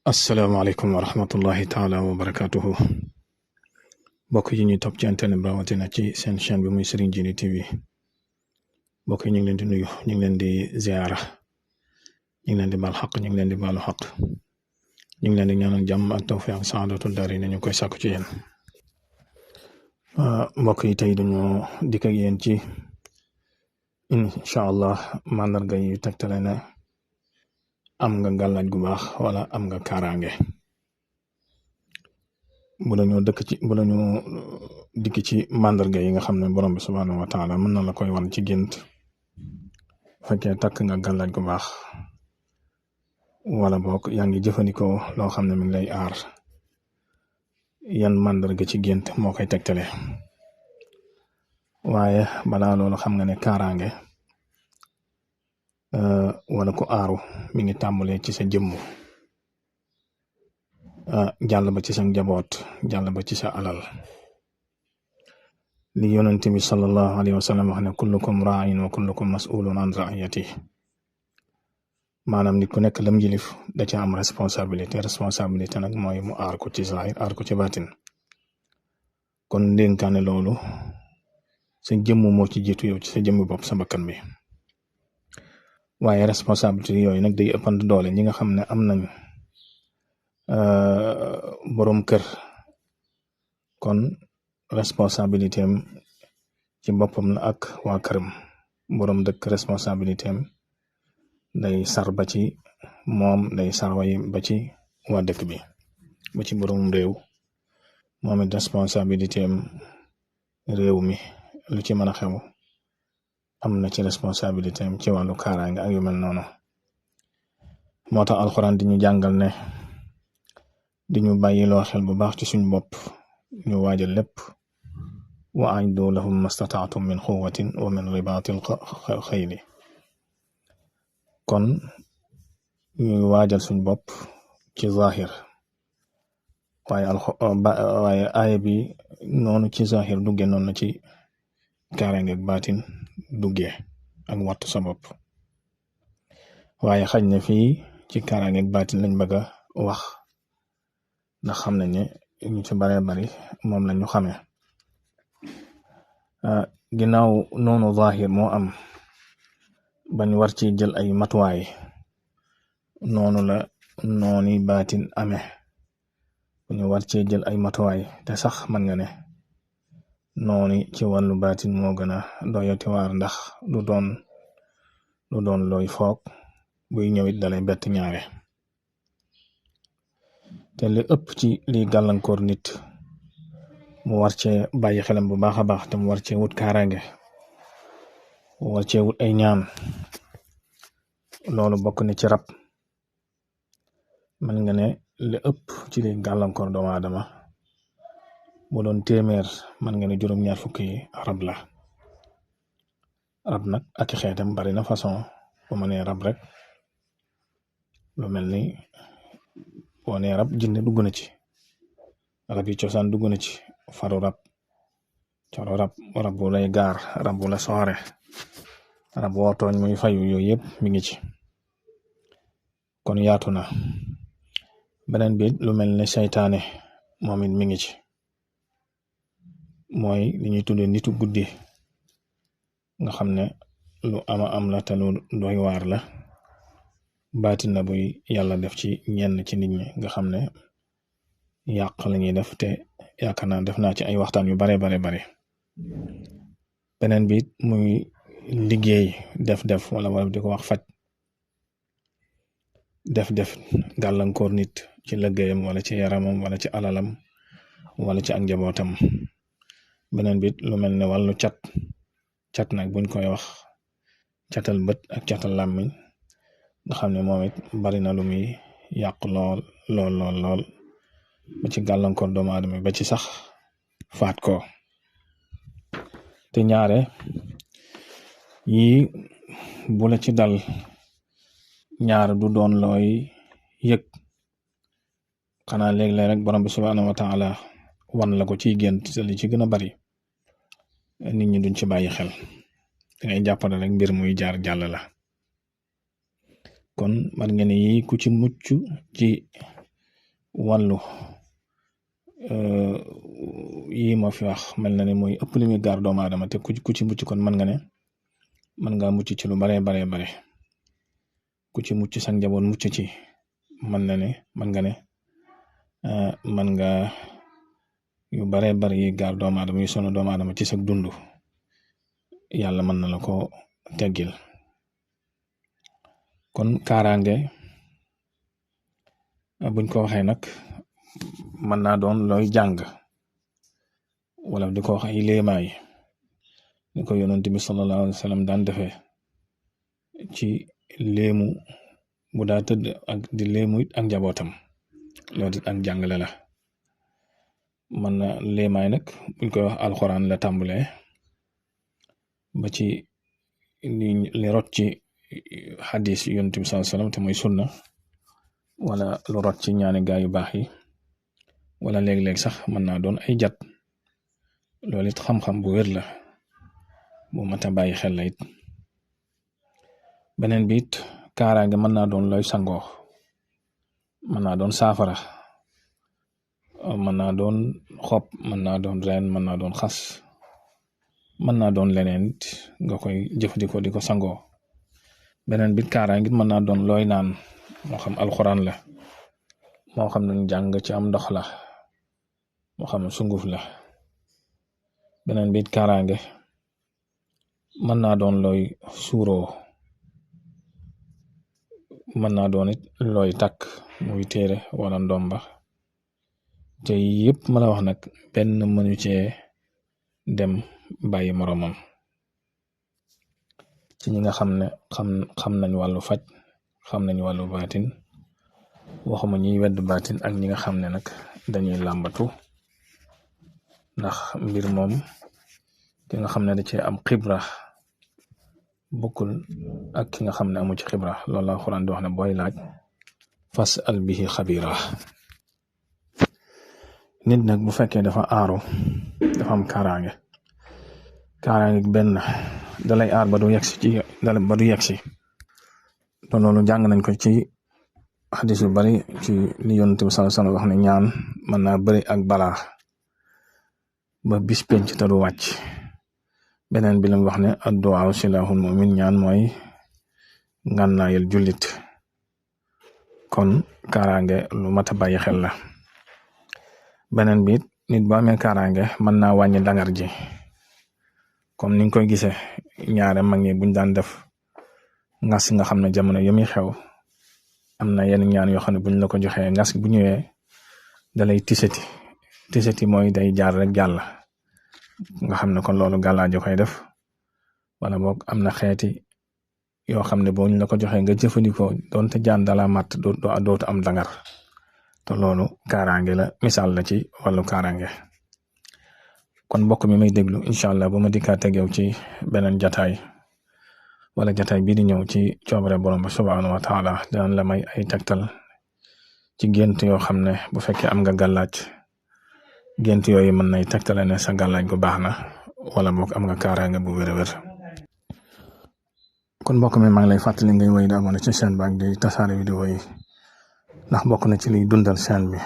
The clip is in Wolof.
asalaamaaleykum wa rahmatullahi taala wa barakaatuhu mbokk yi ñuy topp ci internet bi rawatina ci seen chaîne bi muy Serigne Djily TV mbokk yi ñu ngi leen di nuyu ñu ngi leen di ziara ñu ngi leen di baal xaq ñu ngi leen di baalu xaq ñu ngi leen di ñaanal jàmm ak tawfiq ak saadatul daari ne ñu koy sàkku ci yéen mbokk yi tey dañoo dikk ak yéen ci incha allah mandarga yu tegtale na am nga gàllaaj gu baax wala am nga kaaraange bu lañu dikk ci mandarga yi nga xam ne borom bi subhaanahu wa taala mën na la koy wan ci gént fekkee takk nga gàllaaj gu baax wala boog yaa ngi jëfandikoo loo xam ne mi ngi lay aar yan mandarga ci gént moo koy tegtale waaye balaa loolu xam nga ne kaaraange wala ku aaru mi ngi tàmbalee ci sa jëmm jàll ba ci sa njaboot jàll ba ci sa alal li yonent bi sallallahu alayhi wa sallam wax ne kullukum ra'in wa kullukum mas'ulun an ra'iyati maanaam nit ku nekk lam jilif da ca am responsabilité nag mooy mu aar ko ci zahir aar ko ci batin kon ndénkaane loolu sa jëmm moo ci jiitu yow ci sa jëmmi bopp sa bakkan bi waaye responsabilité yooyu nag day ëppant doole ñi nga xam ne am nañ boroom kër kon responsabilité am ci boppam la ak waa këram boroom dëkk responsabilité am day sar ba ci moom day sarway ba ci waa dëkk bi ba ci boroom réew moom it responsabilité am réew mi lu ci mën a xew am na ci responsabilité am ci wàllu kaaraange ak yu mel noonu moo tax alxuraan di ñu jàngal ne di ñu bàyyiloo xel bu baax ci suñ bopp ñu waajal lépp wa a'iddu lahum mastata'tum min quwwatin wa min ribaatil xayli kon ñuy waajal suñ bopp ci zahir waaye aaya bi noonu ci zahir dugge noonu ci kaaraange ak baatin duggee ak wattu sa bopp waaye xaj na fii ci kaaraange ak baatin lañ bëgg a wax ndax xam nañ ne ñu ci bare bari moom lañu xamee ginnaaw noonu zahir moo am bañ war ci jël ay matuwaay noonu la nooni baatin amee ñu war ci jël ay matuwaay te sax man nga ne nooni ci wàllu baatin moo gën a doyati waar ndax du doon looy foog buy ñëwit dalay bett ñaare te li ëpp ci li gàllankoor nit mu war cee bàyyi xelam bu baax a baax te mu war cee wut kaaraange war cee wut ay ñaan loolu bokk na ci rab man nga ne li ëpp ci li gàllankoor doomu aadama bu doon téeméer man nga ne juróom-ñaar fukk yi rab la rab nag ak xeetam bari na façon bu ma nee rab rek lu mel ni boo nee rab jinne dugg na ci rab yi cosaan dugg na ci faru rab coro rab bu lay gaar rab bu la soxore rab woo tooñ muy fayu yooyu yëpp mi ngi ci kon yaatu na beneen bi lu mel ne seytaane moom it mi ngi ci mooy li ñuy tuddee nitu guddi nga xam ne lu am la te lu doy waar la baatin na buy yàlla def ci ñenn ci nit ñi nga xam ne yàq lañuy def te yaakaar naa def naa ci ay waxtaan yu bare beneen bi muy liggéey def wala di ko wax faj def gàllankoor nit ci liggéeyam wala ci yaramam wala ci alalam wala ci ak njabootam beneen bi lu mel ne wàllu cat nag buñ koy wax catal bët ak catal làmmiñ nga xam ne moom it bari na lu muy yàq lool ba ci gàllankoor doomu aadama ba ci sax faat ko te ñaare yii bu la ci dal ñaare du doon looy yëg xanaa léeg-léeg rek borom bi subhaanahu wa taala wan la ko ciy gént te li ci gën a bari nit ñi duñ ci bàyyi xel dangay jàppale rek mbir muy jaar jàll la kon man nga ne yi ku ci mucc ci wàllu yi ma fi wax mel na ne mooy ëpp li muy gaar doomu aadama te ku ci mucc kon mën nga mucc ci lu bare ku ci mucc sa njaboot mucc ci mën nga yu bare yi gaar doomu aadama yu sono doomu aadama ci sa dund yàlla mën na la ko teggil. kon kaaraange buñ ko waxee nag mën naa doon looy jàng wala di ko wax ay léemaay ni ko yonent bi sallallahu alayhi wa sallam daan defee ci léemu bu daa tëdd ak di léemu it ak njabootam loolu it ak jàngale la. mën na léemaay nag buñ koy wax alxuraan la tàmbalee ba ci li rot ci xadis yonent bi sallallahu alayhi wa sallam te mooy sunna wala lu rot ci ñaani gaa yu baax yi wala léeg-léeg sax mën naa doon ay jat loolu it xam-xam bu wér la bu mat a bàyyi xel la it. beneen bi it kaaraange mën naa doon looy sangoo mën naa doon saafara mën naa doon xob mën naa doon reen mën naa doon xas mën naa doon leneen it nga koy jëfandikoo di ko sangoo. beneen bi kaaraange it mën naa doon looy naan moo xam alxuraan la moo xam nañ jàng ci am ndox la moo xam sunguf la. beneen bi kaaraange mën naa doon looy suuroo mën naa doon it looy takk muy téere wala ndomba te yëpp ma la wax nag benn mënu cee dem bàyyi moromam ci ñi nga xam ne xam nañ wàllu faj xam nañ wàllu baatin waxuma ñiy wedd baatin ak ñi nga xam ne nag dañuy làmbatu ndax mbir moom ki nga xam ne da cee am xibra bokkul ak ki nga xam ne amu ci xibra loolu la Alxuraan di wax ne booy laaj fas al bihi xabira. nit nag bu fekkee dafa aaru dafa am kaaraange benn dalay aar ba du yegsi te loolu jàng nañ ko ci xadis yu bari ci li Yonent bi sallallahu alayhi wasallam wax ne ñaan mën naa bëri ak balaa ba bis penc te du wàcc. beneen bi lam wax ne addu'a silahul mu'min ñaan mooy ngànnaayal jullit kon kaaraange lu mat a bàyyi xel la. beneen bi nit bu amee kaaraange mën naa wàññi dangar ji comme niñ koy gisee ñaare mag ñi buñ daan def ngas nga xam ne jamono yi muy xew am na yenn ñaan yoo xam ne buñ la ko joxee ngas bu ñëwee dalay tisati mooy day jaar rek jàll nga xam ne kon loolu gàllaajo koy def wala boog am na xeeti yoo xam ne boo ñu la ko joxee nga jëfandikoo doonte jaan dala mat dootu am dangar te loolu kaaraange la misaal la ci wàllu kaaraange. kon mbokk mi may déglu incha allah ba ma dikkaat ak yow ci beneen jataay wala jataay bii di ñëw ci coobare borom ba subhaanahu wa taala dinañ la may ay tegtal ci gént yoo xam ne bu fekkee am nga gàllaaj gént yooyu mën nay tegtale ne sa gàllaaj gu baax na wala boog am nga kaaraange bu wér-wér. kon mbokk mi maa ngi lay fàttali ngay woy di abonné ci chaîne bi ak di tasaare vidéo yi ndax bokk na ci liy dundal chaîne bi.